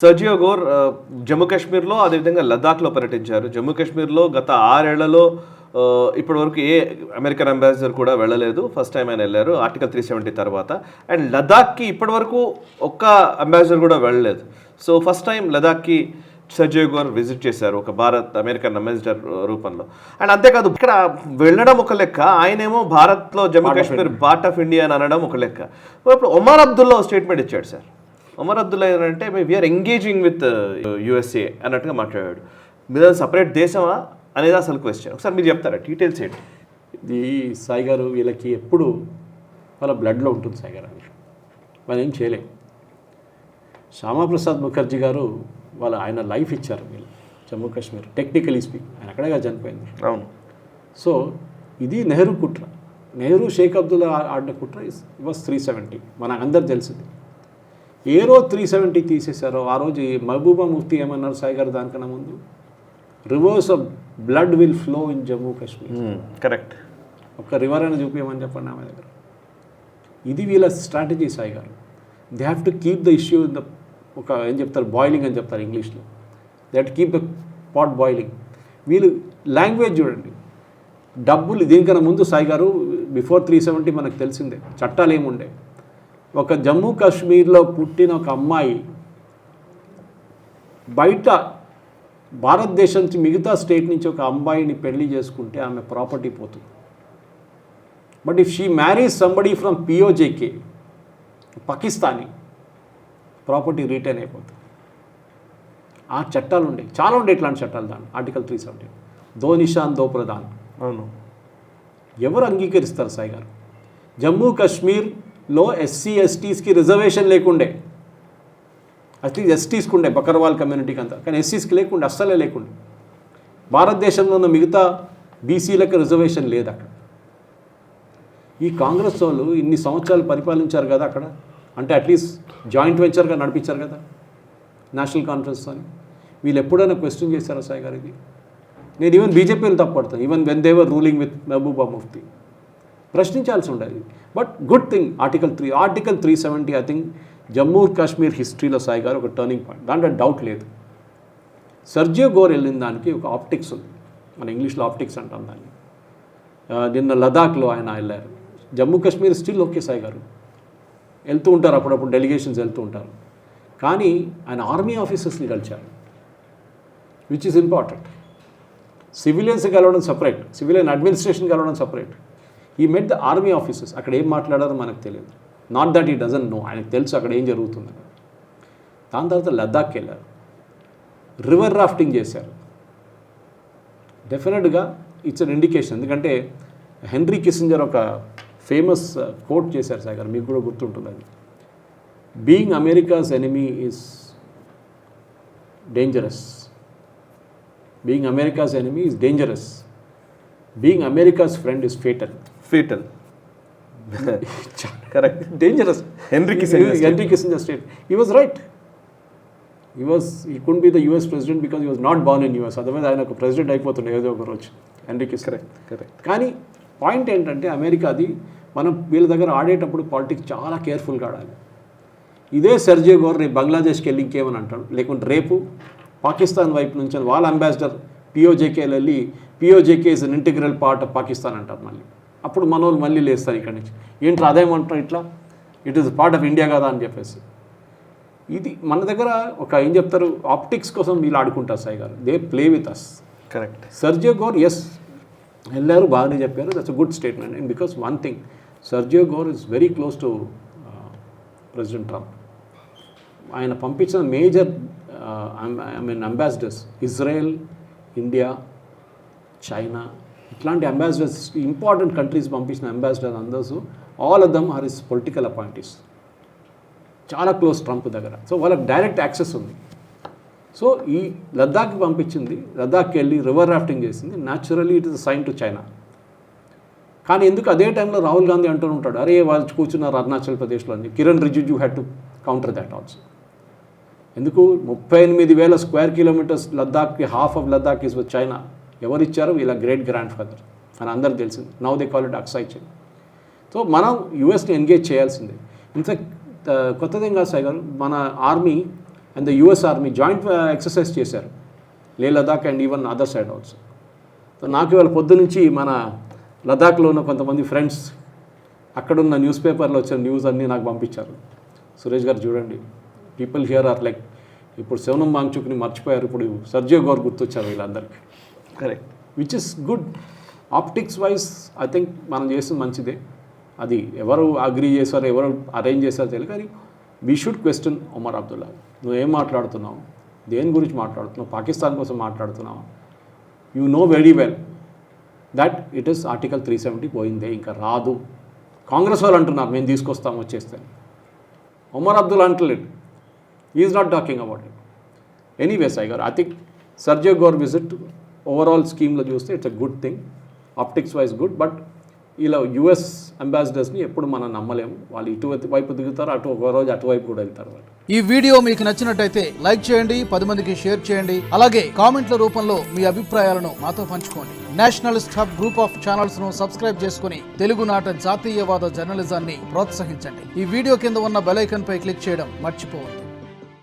సర్జియో గోర్ జమ్మూ కాశ్మీర్లో అదేవిధంగా లద్దాఖ్లో పర్యటించారు. జమ్మూ కాశ్మీర్లో గత 6 ఏళ్లలో ఇప్పటివరకు ఏ అమెరికన్ అంబాసిడర్ కూడా వెళ్ళలేదు. ఫస్ట్ టైం ఆయన వెళ్ళారు ఆర్టికల్ 370 తర్వాత. అండ్ లద్దాఖ్కి ఇప్పటివరకు ఒక్క అంబాసిడర్ కూడా వెళ్ళలేదు. సో ఫస్ట్ టైం లద్దాఖ్కి సర్జియో గోర్ విజిట్ చేశారు ఒక భారత్ అమెరికన్ అంబాసిడర్ రూపంలో. అండ్ అంతేకాదు ఇక్కడ వెళ్ళడం ఒక లెక్క, ఆయనేమో భారత్లో Jammu Kashmir part of India అని అనడం ఒక లెక్క. ఇప్పుడు ఒమర్ అబ్దుల్లా స్టేట్మెంట్ ఇచ్చాడు సార్. ఒమర్ అబ్దుల్లా ఏంటంటే వీఆర్ ఎంగేజింగ్ విత్ యుఎస్ఏ అన్నట్టుగా మాట్లాడాడు. మీద సపరేట్ దేశమా అనేది అసలు క్వశ్చన్. ఒకసారి మీరు చెప్తారా డీటెయిల్స్ ఏంటి? ఇది సాయి గారు వీళ్ళకి ఎప్పుడు వాళ్ళ బ్లడ్లో ఉంటుంది సాయి గారు అని వాళ్ళు ఏం చేయలేం. శ్యామాప్రసాద్ ముఖర్జీ గారు ఆయన లైఫ్ ఇచ్చారు వీళ్ళు జమ్మూ కాశ్మీర్ టెక్నికలీ స్పీక్. ఆయన అక్కడేగా చనిపోయింది. అవును. సో ఇది నెహ్రూ కుట్ర. నెహ్రూ షేక్ అబ్దుల్లా ఆడిన కుట్ర వాస్ 370. మనకు అందరు తెలిసింది. ఏ రోజు 370 తీసేశారో ఆ రోజు మహబూబా ముఫ్తీ ఏమన్నారు సాయి గారు దానికన్నా ముందు? Reverse of blood will flow in Jammu Kashmir. Correct. ఒక రివర్ అని చూపించమని చెప్పండి ఆమె దగ్గర. ఇది వీళ్ళ స్ట్రాటజీ సాయి గారు. They have to keep the issue in the ఒక ఏం చెప్తారు బాయిలింగ్ అని చెప్తారు ఇంగ్లీష్లో. They have to keep the pot boiling. వీళ్ళు లాంగ్వేజ్ చూడండి. డబ్బులు దీనికన్నా ముందు సాయి గారు బిఫోర్ 370 మనకు తెలిసిందే చట్టాలు ఏముండే. ఒక జమ్మూ కాశ్మీర్లో పుట్టిన ఒక అమ్మాయి బయట భారతదేశం నుంచి మిగతా స్టేట్ నుంచి ఒక అమ్మాయిని పెళ్లి చేసుకుంటే ఆమె ప్రాపర్టీ పోతుంది. But if she marries somebody from PoJK Pakistani property return అయిపోతుంది. ఆ చట్టాలు ఉండే చాలా ఉండే ఇట్లాంటి చట్టాలు. దాన్ని ఆర్టికల్ 370 దో నిషాన్ దో ప్రధాన్. అవును. ఎవరు అంగీకరిస్తారు సాయి గారు? జమ్మూ కాశ్మీర్లో ఎస్సీ ఎస్టీస్కి రిజర్వేషన్ లేకుండే. అట్లీస్ట్ ఎస్టీస్కి ఉండే బకర్వాల్ కమ్యూనిటీకి అంతా, కానీ ఎస్సీస్కి లేకుండే, అస్సలే లేకుండే. భారతదేశంలో ఉన్న మిగతా బీసీలకు రిజర్వేషన్ లేదు అక్కడ. ఈ కాంగ్రెస్ వాళ్ళు ఇన్ని సంవత్సరాలు పరిపాలించారు కదా అక్కడ. అంటే అట్లీస్ట్ జాయింట్ వెంచర్గా నడిపించారు కదా నేషనల్ కాన్ఫరెన్స్ అని. వీళ్ళు ఎప్పుడైనా క్వశ్చన్ చేశారా సాయి గారు ఇది? నేను ఈవెన్ బీజేపీలు తప్పడతాను. Even when they were ruling with Mehbooba Mufti ప్రశ్నించాల్సి ఉండేది. But good thing article 370 I think Jammu Kashmir హిస్టరీలో సాయి గారు ఒక టర్నింగ్ పాయింట్, దాంట్లో డౌట్ లేదు. సర్జియో గోర్ వెళ్ళిన దానికి ఒక ఆప్టిక్స్ ఉంది. మన ఇంగ్లీష్లో ఆప్టిక్స్ అంటాం దాన్ని. నిన్న లదాఖ్లో ఆయన వెళ్ళారు. జమ్మూ కాశ్మీర్ స్టిల్ ఓకే సాయి గారు వెళ్తూ ఉంటారు, అప్పుడప్పుడు డెలిగేషన్స్ వెళ్తూ ఉంటారు. కానీ ఆయన ఆర్మీ ఆఫీసర్స్ని కలిశారు, విచ్ ఈస్ ఇంపార్టెంట్. సివిలియన్స్ కలవడం సపరేట్, సివిలియన్ అడ్మినిస్ట్రేషన్ కలవడం సపరేట్. ఈ మెట్ ద ఆర్మీ ఆఫీసర్స్. అక్కడ ఏం మాట్లాడారో మనకు తెలియదు. నాట్ దట్ ఈ డజంట్ నో, ఆయనకు తెలుసు అక్కడ ఏం జరుగుతుందని. దాని తర్వాత లద్దాఖ్కి వెళ్ళారు, రివర్ రాఫ్టింగ్ చేశారు. డెఫినెట్గా ఇట్స్ అన్ ఇండికేషన్. ఎందుకంటే హెన్రీ కిస్సింజర్ ఒక ఫేమస్ కోట్ చేశారు సార్ గారు, మీకు కూడా గుర్తుంటుంది అది. Being America's enemy is dangerous. Being America's enemy is dangerous. Being America's friend is fatal. Fatal. Correct. Dangerous. Henry Kissinger state. He was right. He couldn't be the US president because he was not born in US. Otherwise ఆయన ఒక president అయిపోతుండే ఏదో ఒక రోజు. Henry Kissinger. Correct. కానీ point ఏంటంటే అమెరికాది మనం వీళ్ళ దగ్గర ఆడేటప్పుడు పాలిటిక్స్ చాలా కేర్ఫుల్గా ఆడాలి. ఇదే సర్జియో గోర్ రేపు బంగ్లాదేశ్కి వెళ్ళి ఇంకేమని అంటాడు, లేకుంటే రేపు పాకిస్తాన్ వైపు నుంచి వాళ్ళ అంబాసిడర్ పిఓజేకేలో వెళ్ళి PoJK is an integral part of Pakistan అంటారు. మళ్ళీ అప్పుడు మన వాళ్ళు మళ్ళీ లేస్తారు ఇక్కడి నుంచి, ఏంటి అదేమంటారు ఇట్లా, it is part of India కదా అని చెప్పేసి. ఇది మన దగ్గర ఒక ఏం చెప్తారు, ఆప్టిక్స్ కోసం వీళ్ళు ఆడుకుంటారు సాయి గారు. They play with us. Correct. Sergio Gor ఎస్ వెళ్ళారు, బాగానే చెప్పారు. That's a good statement. And because one thing, Sergio Gor is very close to President Trump. ఆయన పంపించిన major ambassadors Israel, India, China, ఇట్లాంటి అంబాసిడర్స్, ఇంపార్టెంట్ కంట్రీస్ పంపించిన ambassador అందర్స్, all of them are is political appointees. చాలా close Trump దగ్గర. So వాళ్ళకి direct access ఉంది. So ఈ లద్దాఖ్కి పంపించింది, లద్దాఖ్కి వెళ్ళి రివర్ రాఫ్టింగ్ చేసింది. Naturally it is sign to China. కానీ ఎందుకు అదే టైంలో రాహుల్ గాంధీ అంటూ ఉంటాడు, అరే వాళ్ళు కూర్చున్నారు అరుణాచల్ ప్రదేశ్లో అని. Kiren Rijiju had to counter that also. ఎందుకు 38,000 స్క్వేర్ కిలోమీటర్స్ లద్దాఖ్కి, half of Ladakh is with China. ఎవరిచ్చారు? వీళ్ళ గ్రేట్ గ్రాండ్ ఫాదర్ అని అందరికి తెలిసింది. Now they call it Aksai Chin. So మనం యూఎస్ని ఎంగేజ్ చేయాల్సిందే. ఇన్ఫాక్ట్ కొత్తదేం కాదు సాయి గారు, మన army and the US army joint exercise చేశారు లే Ladakh and even other side also. So నాకు ఇవాళ పొద్దు నుంచి మన లదాఖ్లో ఉన్న కొంతమంది ఫ్రెండ్స్ అక్కడున్న న్యూస్ పేపర్లో వచ్చిన న్యూస్ అన్నీ నాకు పంపించారు. సురేష్ గారు చూడండి, పీపుల్ హియర్ ఆర్ లైక్, ఇప్పుడు సోనం వాంగ్చుక్ని మర్చిపోయారు, ఇప్పుడు సర్జియో గౌర్ గుర్తొచ్చారు వీళ్ళందరికీ. Correct. Which is good. Optics wise I think మనం చేస్తుంది మంచిదే. అది ఎవరు అగ్రీ చేశారో ఎవరు అరేంజ్ చేశారో తెలియదు, కానీ we should question Omar Abdullah. నువ్వు ఏం మాట్లాడుతున్నావు, దేని గురించి మాట్లాడుతున్నావు, పాకిస్తాన్ కోసం మాట్లాడుతున్నావు? You know very well that it is article 370 పోయిందే, ఇంకా రాదు. కాంగ్రెస్ వాళ్ళు అంటున్నారు మేము తీసుకొస్తాము వచ్చేస్తే. ఒమర్ అబ్దుల్లా అంటలేడు, is not talking about it. Anyway Sai గారు, I think Sergio Gor visit overall స్కీమ్లో చూస్తే it's a good thing, optics wise good. But ఇలా యుఎస్ అంబాసిడర్స్ని ఎప్పుడు మనం నమ్మలేము. వాళ్ళు ఇటువైపు దిగుతారు, అటు ఒక రోజు అటువైపు కూడా వెళ్తారు వాళ్ళు. ఈ వీడియో మీకు నచ్చినట్టయితే లైక్ చేయండి, 10 మందికి షేర్ చేయండి. అలాగే కామెంట్ల రూపంలో మీ అభిప్రాయాలను మాతో పంచుకోండి. Nationalist hub group of channels ను సబ్స్క్రైబ్ చేసుకుని తెలుగునాట జాతీయవాద జర్నలిజాన్ని ప్రోత్సహించండి. ఈ వీడియో కింద ఉన్న బెల్ ఐకాన్ పై క్లిక్ చేయడం మర్చిపోవద్దు.